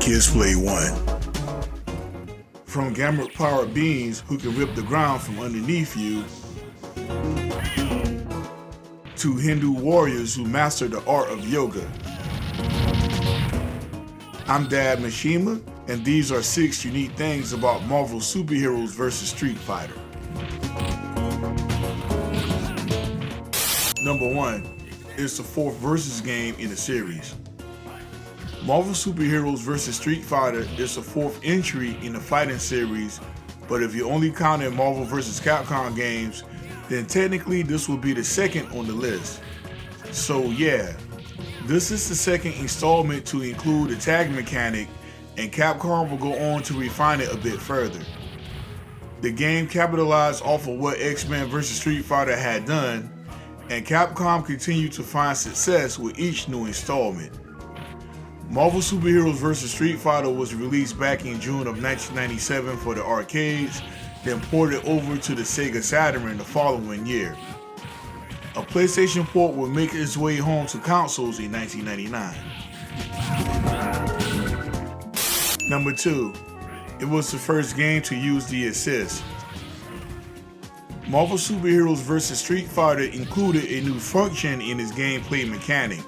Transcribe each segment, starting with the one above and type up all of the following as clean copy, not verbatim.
Kids Play 1. From gamma-powered beings who can rip the ground from underneath you, to Hindu warriors who master the art of yoga. I'm Dad Mshvsf, and these are 6 unique things about Marvel superheroes vs. Street Fighter. Number 1, it's the 4th versus game in the series. Marvel superheroes vs. Street Fighter is the 4th entry in the fighting series, but if you only count in Marvel vs. Capcom games, then technically this will be the 2nd on the list. So yeah, this is the 2nd installment to include the tag mechanic, and Capcom will go on to refine it a bit further. The game capitalized off of what X-Men vs. Street Fighter had done, and Capcom continued to find success with each new installment. Marvel Superheroes vs. Street Fighter was released back in June of 1997 for the arcades, then ported over to the Sega Saturn the following year. A PlayStation port would make its way home to consoles in 1999. Number 2, it was the first game to use the assist. Marvel Superheroes vs. Street Fighter included a new function in its gameplay mechanic.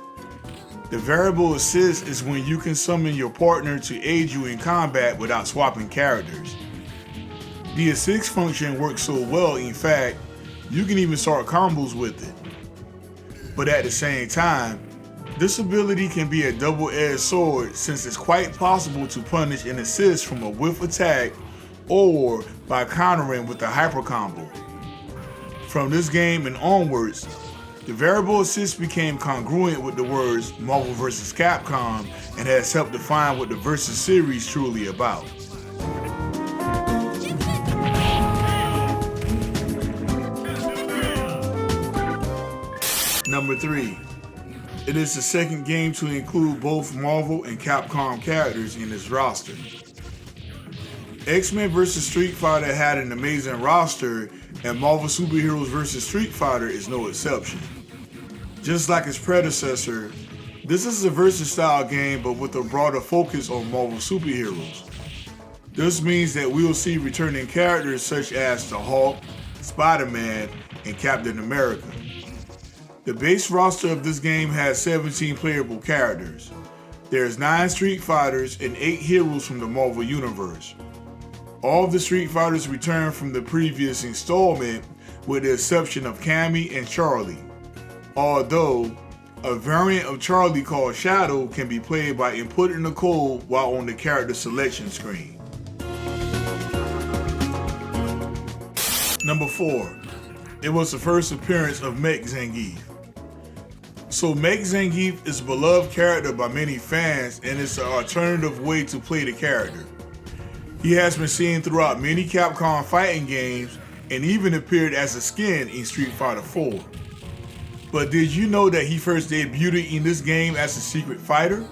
The variable assist is when you can summon your partner to aid you in combat without swapping characters. The assist function works so well, in fact, you can even start combos with it. But at the same time, this ability can be a double-edged sword since it's quite possible to punish an assist from a whiff attack or by countering with a hyper combo. From this game and onwards, the variable assist became congruent with the words Marvel vs. Capcom and has helped define what the Versus series truly about. Number 3, it is the 2nd game to include both Marvel and Capcom characters in its roster. X-Men vs. Street Fighter had an amazing roster, and Marvel Superheroes vs. Street Fighter is no exception. Just like its predecessor, this is a versus style game but with a broader focus on Marvel superheroes. This means that we will see returning characters such as the Hulk, Spider-Man, and Captain America. The base roster of this game has 17 playable characters. There's 9 Street Fighters and 8 heroes from the Marvel Universe. All of the Street Fighters return from the previous installment with the exception of Cammy and Charlie. Although, a variant of Charlie called Shadow can be played by inputting the code while on the character selection screen. Number 4, it was the first appearance of Mech Zangief. So Mech Zangief is a beloved character by many fans and it's an alternative way to play the character. He has been seen throughout many Capcom fighting games and even appeared as a skin in Street Fighter 4. But did you know that he first debuted in this game as a secret fighter?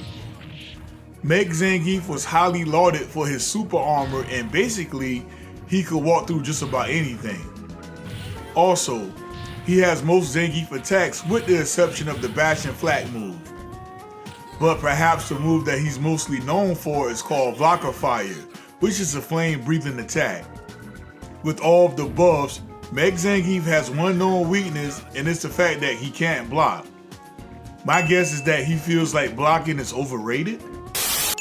Mech Zangief was highly lauded for his super armor and basically, he could walk through just about anything. Also, he has most Zangief attacks with the exception of the bash and flak move. But perhaps the move that he's mostly known for is called Blocker Fire, which is a flame-breathing attack. With all of the buffs, Mech Zangief has one known weakness, and it's the fact that he can't block. My guess is that he feels like blocking is overrated.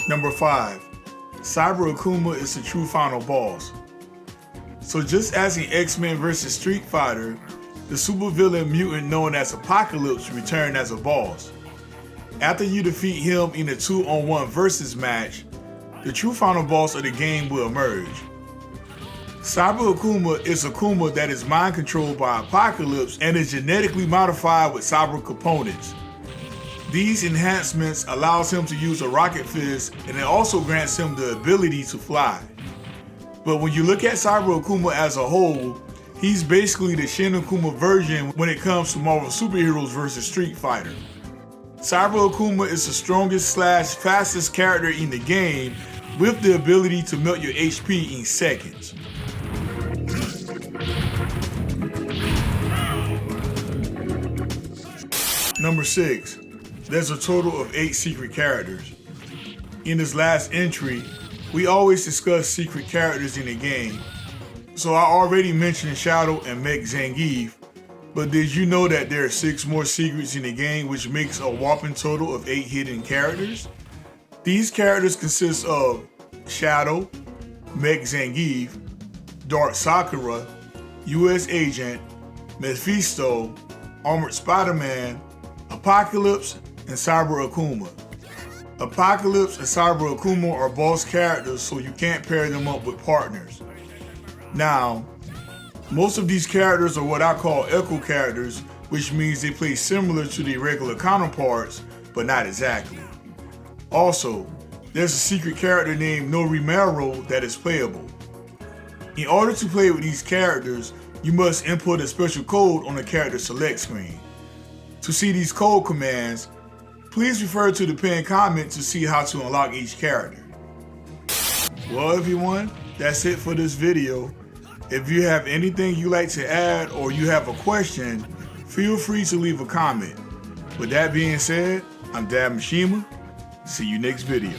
Number 5, Cyber Akuma is the true final boss. So just as in X-Men vs. Street Fighter, the supervillain mutant known as Apocalypse returned as a boss. After you defeat him in a 2-on-1 versus match, the true final boss of the game will emerge. Cyber Akuma is Akuma that is mind controlled by Apocalypse and is genetically modified with cyber components. These enhancements allows him to use a rocket fist and it also grants him the ability to fly. But when you look at Cyber Akuma as a whole, he's basically the Shin Akuma version when it comes to Marvel Superheroes vs. Street Fighter. Cyber Akuma is the strongest / fastest character in the game with the ability to melt your HP in seconds. Number 6, there's a total of 8 secret characters. In this last entry, we always discuss secret characters in the game. So I already mentioned Shadow and Mech Zangief, but did you know that there are 6 more secrets in the game, which makes a whopping total of 8 hidden characters? These characters consist of Shadow, Mech Zangief, Dark Sakura, US Agent, Mshvsf, Armored Spider-Man, Apocalypse, and Cyber Akuma. Apocalypse and Cyber Akuma are boss characters, so you can't pair them up with partners. Now, most of these characters are what I call echo characters, which means they play similar to their regular counterparts, but not exactly. Also, there's a secret character named Norimaro that is playable. In order to play with these characters, you must input a special code on the character select screen. To see these code commands, please refer to the pinned comment to see how to unlock each character. Well everyone, that's it for this video. If you have anything you'd like to add or you have a question, feel free to leave a comment. With that being said, I'm Dad Mshima. See you next video.